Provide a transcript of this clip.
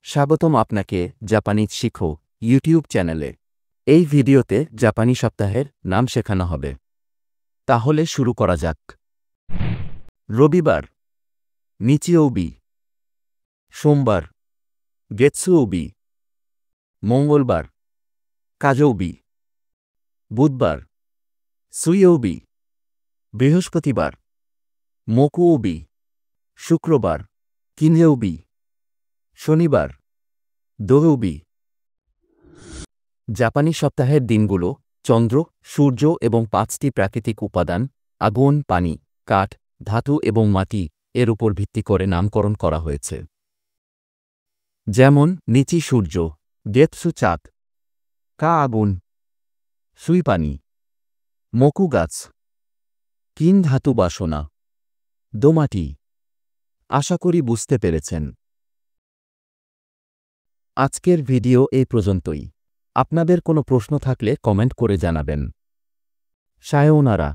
স্বাগতম আপনাকে জাপানি শিখো ইউটিউব চ্যানেলে। এই ভিডিওতে জাপানি সপ্তাহের নাম শেখানো হবে। তাহলে শুরু করা যাক। রবিবার নিচিওবি, সোমবার গেতসুওবি, মঙ্গলবার কাজৌবি, বুধবার সুইওবি, বৃহস্পতিবার মোকুওবি, শুক্রবার কিনজৌবি, শনিবার দোহৌবি। জাপানি সপ্তাহের দিনগুলো চন্দ্র, সূর্য এবং ৫টি প্রাকৃতিক উপাদান আগুন, পানি, কাঠ, ধাতু এবং মাটি এর উপর ভিত্তি করে নামকরণ করা হয়েছে। যেমন নিচি সূর্য, গেতসু চাঁদ, কা আগুন, সুই পানি, মোকু গাছ, কিন ধাতু বা সোনা, দোমাটি। আশা করি বুঝতে পেরেছেন। আজকের ভিডিও এই পর্যন্তই। আপনাদের কোনো প্রশ্ন থাকলে কমেন্ট করে জানাবেন। সায়োনারা।